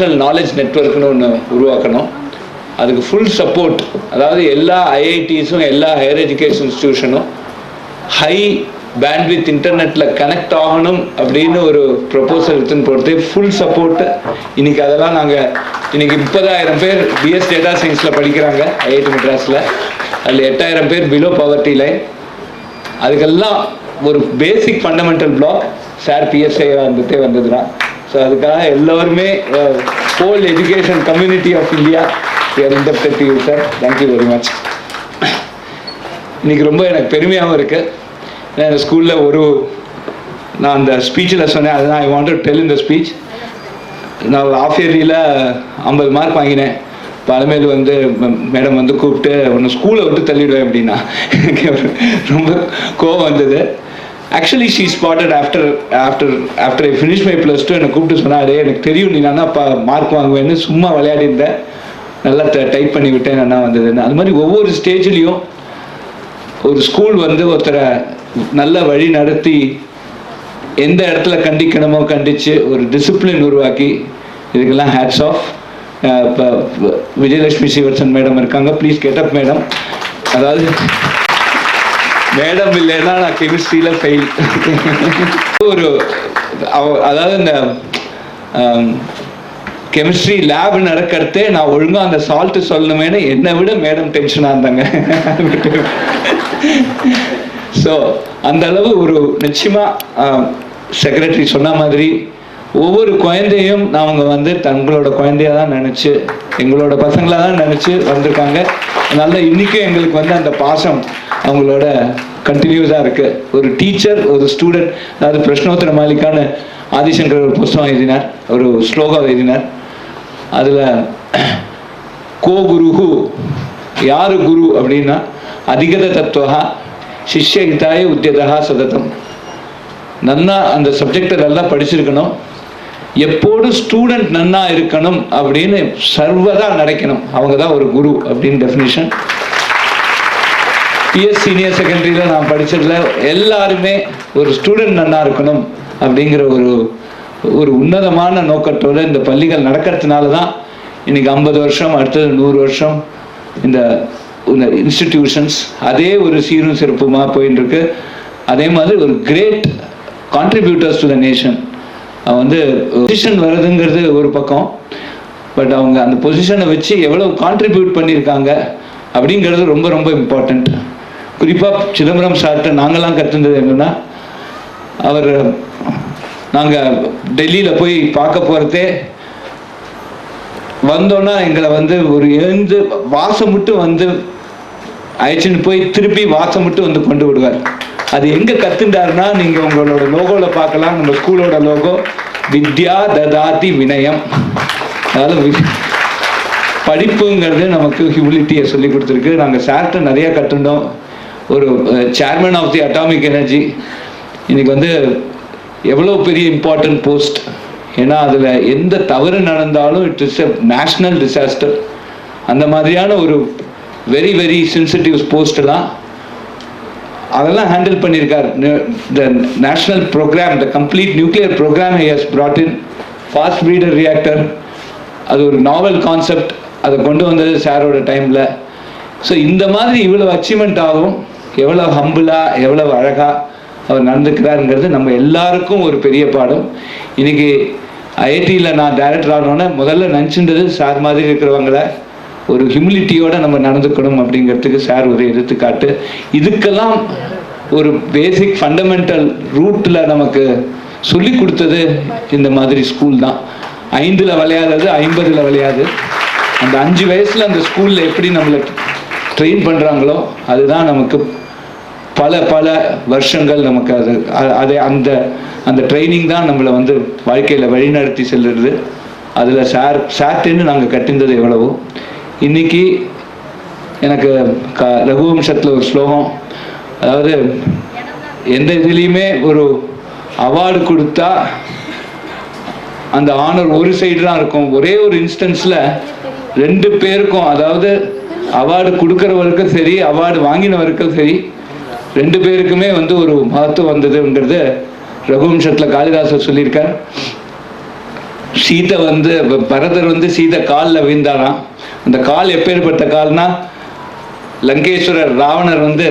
National knowledge நெட்வொர்க்னு ஒன்று உருவாக்கணும். அதுக்கு ஃபுல் சப்போர்ட், அதாவது எல்லா ஐஐடிஸும் எல்லா ஹையர் எஜுகேஷன் இன்ஸ்டிடியூஷனும் ஹை பேண்ட்வித் இன்டர்நெட்டில் கனெக்ட் ஆகணும் அப்படின்னு ஒரு ப்ரொபோசல் எடுத்துன்னு போகிறது ஃபுல் சப்போர்ட்டு. இன்றைக்கி அதெல்லாம் நாங்கள் இன்றைக்கி 30,000 பேர் பிஎஸ் டேட்டா சயின்ஸில் படிக்கிறாங்க ஐஐடி மெட்ராஸில். அதில் 8,000 பேர் பிலோ பவர்ட்டி லைன். அதுக்கெல்லாம் ஒரு basic fundamental block sir PSI வந்துட்டே வந்ததுதான். ஸோ அதுக்காக எல்லோருமே whole education community of India indebted to you sir. Thank you very much. இன்றைக்கி ரொம்ப எனக்கு பெருமையாகவும் இருக்குது. ஏன்னா இந்த ஸ்கூலில் நான் அந்த ஸ்பீச்சில் சொன்னேன், அதுதான் I want to tell in the speech. நான் ஆஃப் இயர்லியில் 50 மார்க் வாங்கினேன். பழமையில் மேடம் கூப்பிட்டு ஒன்று ஸ்கூலை விட்டு தள்ளிவிடுவேன் அப்படின்னா எனக்கு ரொம்ப கோவம் வந்தது. Actually she spotted after I finish my +2 என்னை கூப்பிட்டு சொன்னாலே எனக்கு தெரியும் நீ நான் மார்க் வாங்குவேன்னு. சும்மா விளையாடி இருந்தேன், நல்லா டைப் பண்ணி விட்டேன் நல்லா வந்ததுன்னு. அது மாதிரி ஒவ்வொரு ஸ்டேஜ்லேயும் ஒரு ஸ்கூல் ஒருத்தரை நல்ல வழி நடத்தி எந்த இடத்துல கண்டிக்கணுமோ கண்டித்து ஒரு டிசிப்ளின் உருவாக்கி, இதுக்கெல்லாம் ஹேட்ஸ் ஆஃப். இப்போ விஜயலட்சுமி ஸ்ரீவத்சன் மேடம் இருக்காங்க, ப்ளீஸ் கெட்டப் மேடம். அதாவது மேடம் இல்லைன்னா நான் கெமிஸ்ட்ரியில் ஃபெயில். அதாவது இந்த கெமிஸ்ட்ரி லேப் நடக்கிறதே நான் ஒழுங்காக அந்த சால்ட்டு சொல்லணுமேனு என்னை விட மேடம் டென்ஷனாக இருந்தாங்க. ஸோ அந்த அளவு நிச்சயமாக செக்ரட்டரி சொன்ன மாதிரி ஒவ்வொரு குழந்தையும் அவங்க தங்களோட குழந்தையாக தான் நினச்சி, எங்களோட பசங்களாக தான் நினச்சி வந்திருக்காங்க. அதனால இன்றைக்கும் எங்களுக்கு அந்த பாசம் அவங்களோட கண்டினியூஸாக இருக்குது. ஒரு டீச்சர், ஒரு ஸ்டூடெண்ட், அதாவது பிரஷ்னோத்தர மாலிக்கான ஆதிசங்கர் ஒரு புஸ்தகம் எழுதினார், ஒரு ஸ்லோகம் எழுதினார். அதில் கோ குருஹு, யாரு குரு அப்படின்னா அதிகத தத்துவா சிஷ்ய ஹிதாய உத்தியதா சததம். நன்னா அந்த சப்ஜெக்டை நல்லா படிச்சிருக்கணும், எப்போதும் ஸ்டூடெண்ட் நன்னா இருக்கணும் அப்படின்னு சர்வதா நடக்கணும். அவங்க தான் ஒரு குரு அப்படின்னு டெஃபினிஷன். பிஎஸ் சீனியர் செகண்டரியில் நான் படித்ததில் எல்லாருமே ஒரு ஸ்டூடெண்ட் நன்னா இருக்கணும் அப்படிங்கிற ஒரு உன்னதமான நோக்கத்தோடு இந்த பள்ளிகள் நடக்கிறதுனால தான் இன்னைக்கு 50 வருஷம், அடுத்தது 100 வருஷம் இந்த இன்ஸ்டிடியூஷன்ஸ் அதே ஒரு சீரும் சிறப்புமாக போயின்னு இருக்கு. அதே மாதிரி ஒரு great contributors to the nation. Position வருதுங்கிறது ஒரு பக்கம், பட் அவங்க அந்த பொசிஷனை வச்சு எவ்வளவு கான்ட்ரிபியூட் பண்ணியிருக்காங்க அப்படிங்கிறது ரொம்ப ரொம்ப இம்பார்ட்டண்ட். குறிப்பாக சிதம்பரம் சார்கிட்ட நாங்கள்லாம் கற்றுந்தது என்னென்னா, நாங்கள் டெல்லியில் போய் பார்க்க போகிறதே வந்தோன்னா எங்களை ஒரு எழுந்து வாசம் மட்டும் அழைச்சின்னு போய் திருப்பி வாசம் மட்டும் கொண்டு விடுவார். அது எங்கே கற்றுண்டாருன்னா, நீங்கள் உங்களோட லோகோவில் பார்க்கலாம், நம்ம ஸ்கூலோட லோகோ வித்யா ததாதி வினயம். அதாவது படிப்புங்கிறது நமக்கு ஹியூமிலிட்டியை சொல்லி கொடுத்துருக்கு. நாங்கள் சார்கிட்ட நிறைய கற்றுண்டோம். ஒரு chairman of the atomic energy இன்னைக்கு எவ்வளோ பெரிய இம்பார்ட்டன்ட் போஸ்ட். ஏன்னா அதில் எந்த தவறு நடந்தாலும் it is a national disaster. அந்த மாதிரியான ஒரு வெரி வெரி சென்சிட்டிவ் போஸ்ட் தான். அதெல்லாம் ஹேண்டில் பண்ணியிருக்கார். The national programme, the complete nuclear programme he has brought in, fast breeder reactor, அது ஒரு நாவல் கான்செப்ட், அதை கொண்டு வந்தது சாரோட டைமில். ஸோ இந்த மாதிரி இவ்வளோ அச்சீவ்மெண்ட் ஆகும், எவ்வளோ ஹம்பிளாக எவ்வளோ அழகாக அவர் நடந்துக்கிறாருங்கிறது நம்ம எல்லாருக்கும் ஒரு பெரிய பாடம். இன்னைக்கு ஐஐடியில் நான் டைரக்டர் ஆனோன்னே முதல்ல நினச்சின்றது சார் மாதிரி இருக்கிறவங்கள ஒரு ஹியூமிலிட்டியோடு நம்ம நடந்துக்கணும் அப்படிங்கிறதுக்கு சார் ஒரு எடுத்துக்காட்டு. இதுக்கெல்லாம் ஒரு பேசிக் ஃபண்டமெண்டல் ரூட்டில் நமக்கு சொல்லி கொடுத்தது இந்த மாதிரி ஸ்கூல் தான். 5ல் விளையாடுறது 50ல் விளையாது. அந்த 5 வயசில் அந்த ஸ்கூலில் எப்படி நம்மளை ட்ரெயின் பண்ணுறாங்களோ அதுதான் நமக்கு பல பல வருஷங்கள் நமக்கு அது அந்த ட்ரைனிங் தான் நம்மளை வாழ்க்கையில் வழிநடத்தி செல்லுறது. அதில் சார்ட்டேன்னு நாங்கள் கட்டிருந்தது எவ்வளவோ. இன்னைக்கு எனக்கு ரகுவம்சத்தில் ஒரு ஸ்லோகம், அதாவது எந்த இதுலேயுமே ஒரு அவார்டு கொடுத்தா அந்த ஆனர் ஒரு சைடு தான் இருக்கும். ஒரே ஒரு இன்ஸ்டன்ஸில் 2 பேருக்கும், அதாவது அவார்டு கொடுக்குறவருக்கும் சரி அவார்டு வாங்கினவருக்கும் சரி 2 பேருக்குமே ஒரு மகத்துவம் வந்ததுங்கிறது ரகுவம்சத்தில் காளிதாசர் சொல்லியிருக்கார். சீதை வந்து பரதர் வந்து சீதை காலில் விழுந்தாராம். அந்த கால் எப்பேற்பட்ட கால்னா, லங்கேஸ்வரர் ராவணர் வந்து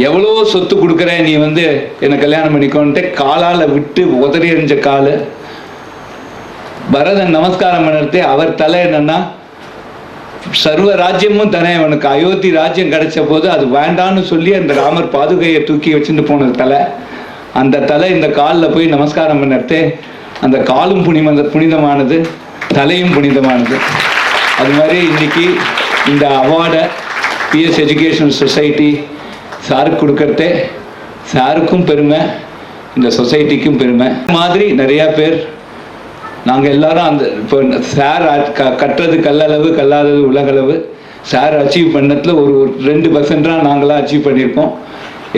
எவ்வளோ சொத்து கொடுக்குற, நீ வந்து என்னை கல்யாணம் பண்ணிக்கோன்ட்டு காலால் விட்டு உதறி எறிஞ்ச கால். பரதன் நமஸ்காரம் பண்ணுறது, அவர் தலை என்னன்னா, சர்வ ராஜ்யமும் தானே அவனுக்கு அயோத்தி ராஜ்யம் கிடைச்ச போது அது வேண்டான்னு சொல்லி அந்த ராமர் பாதுகையை தூக்கி வச்சுட்டு போனது தலை. அந்த தலை இந்த காலில் போய் நமஸ்காரம் பண்ணுறது, அந்த காலும் புனிதமானது, தலையும் புனிதமானது. அது மாதிரி இன்னைக்கு இந்த அவார்டை பிஎஸ் எஜுகேஷனல் சொசைட்டி சாருக்கு கொடுக்கறதே சாருக்கும் பெருமை, இந்த சொசைட்டிக்கும் பெருமை. மாதிரி நிறையா பேர் நாங்கள் எல்லாரும் அந்த இப்போ சார் கட்டுறது கல்லளவு, கல்லாதது உலகளவு. சார் அச்சீவ் பண்ணதில் ஒரு 2% நாங்களாம் அச்சீவ் பண்ணியிருக்கோம்.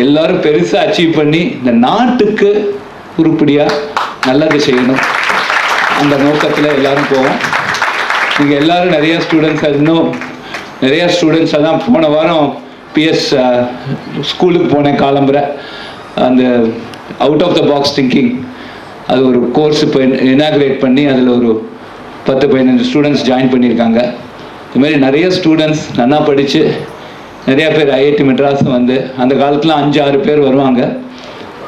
எல்லாரும் பெருசாக அச்சீவ் பண்ணி இந்த நாட்டுக்கு உருப்படியாக நல்லது செய்யணும், அந்த நோக்கத்தில் எல்லாரும் போவோம். நீங்கள் எல்லாரும் நிறையா ஸ்டூடெண்ட்ஸ், இன்னும் நிறையா ஸ்டூடெண்ட்ஸ் எல்லாம் போன வாரம் பிஎஸ் ஸ்கூலுக்கு போனேன் காலம்புரை. அந்த out of the box thinking அது ஒரு கோர்ஸ் இப்போ இனாகுரேட் பண்ணி அதில் ஒரு 10-15 ஸ்டூடெண்ட்ஸ் ஜாயின் பண்ணியிருக்காங்க. இதுமாரி நிறைய ஸ்டூடெண்ட்ஸ் நல்லா படித்து நிறையா பேர் ஐஐடி மெட்ராஸும் வந்து, அந்த காலத்தில் 5-6 பேர் வருவாங்க.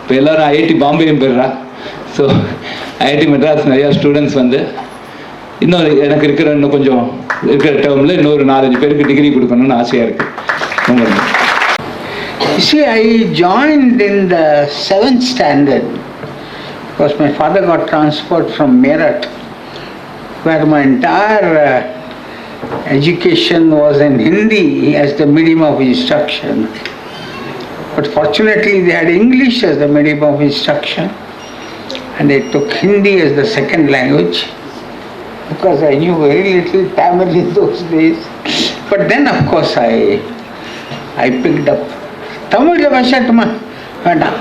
இப்போ எல்லோரும் ஐஐடி பாம்பேயும் போயிடுறா. ஸோ ஐஐடி மெட்ராஸ் நிறையா ஸ்டூடெண்ட்ஸ் வந்து இன்னொரு எனக்கு இருக்கிற இன்னும் கொஞ்சம் இருக்கிற டேர்மில் இன்னொரு 4-5 பேருக்கு டிகிரி கொடுக்கணும்னு ஆசையாக இருக்குது. ரொம்ப You see, I joined in the 7th standard because my father got transferred from Meerut, where my entire education was in Hindi as the medium of instruction. But fortunately, they had English as the medium of instruction, and they took Hindi as the second language, because I knew very little Tamil in those days. But then, of course, I picked up Tamil பேசட்டுமா வேண்டாம்,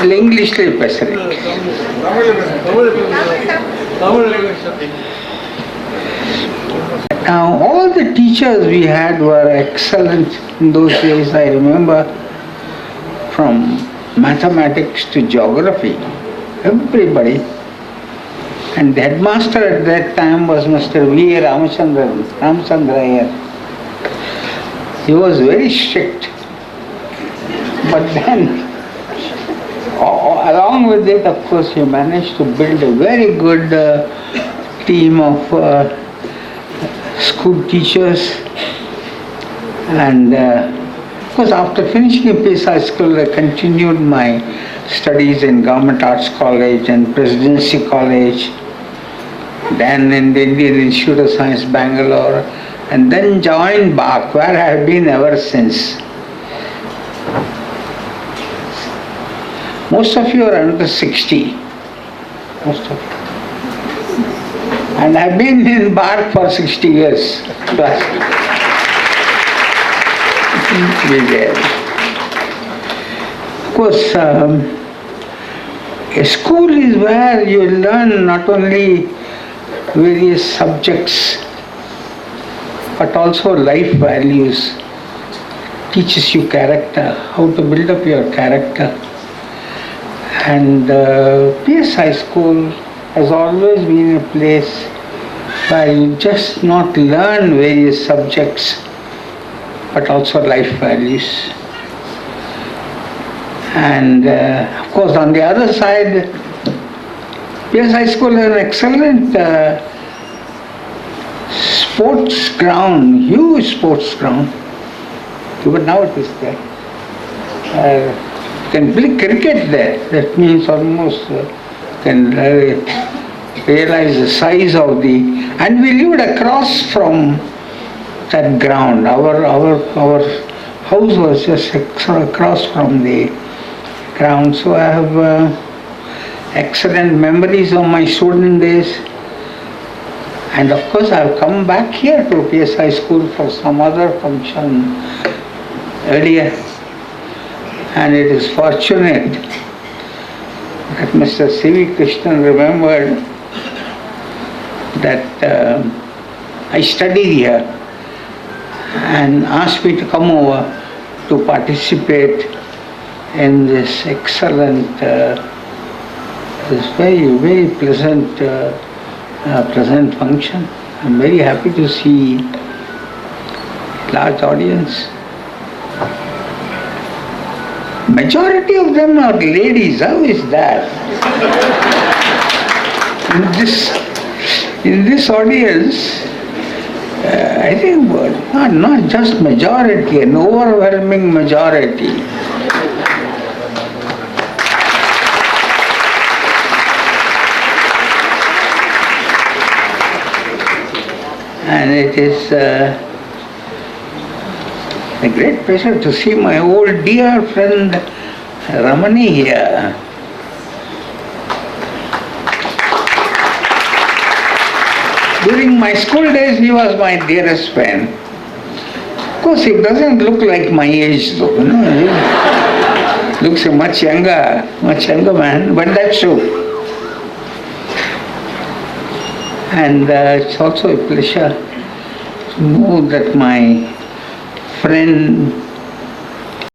இல்லை இங்கிலீஷ்லேயே பேசுகிறேன். Now, all the teachers we had were excellent in those days. I remember from mathematics to geography, everybody. And the headmaster at that time was Mr. V. Ramchandra Iyer. He was very strict. But then, along with it, of course, he managed to build a very good team of school teachers. And of course, after finishing PS High School, I continued my studies in Government Arts College and Presidency College, then in the Indian Institute of Science, Bangalore, and then joined BARC, where I have been ever since. Most of you are under 60, most of you. And I've been in BARC for 60 years plus. Be there. Of course, a school is where you learn not only various subjects, but also life values. Teaches you character, how to build up your character. And PS High School has always been a place where you just not learn various subjects, but also life values. And of course, on the other side, PS High School is an excellent sports ground, huge sports ground. Even now it is there. You can play cricket there. That means almost can realize the size of the. And we lived across from that ground. Our house was just across from the ground. So I have excellent memories of my student days. And of course, I have come back here to PS High School for some other function earlier. And it is fortunate that Mr. C.V. Krishnan remembered that I studied here and asked me to come over to participate in this excellent It's very pleasant function. I'm very happy to see large audience. Majority of them are ladies. How is that? In this audience, I think not just majority, an overwhelming majority. And it is a great pleasure to see my old dear friend Ramani here. During my school days, he was my dearest friend. Of course, he doesn't look like my age though. You know? He looks a much younger man, but that's true. And it's also a pleasure to know that my friend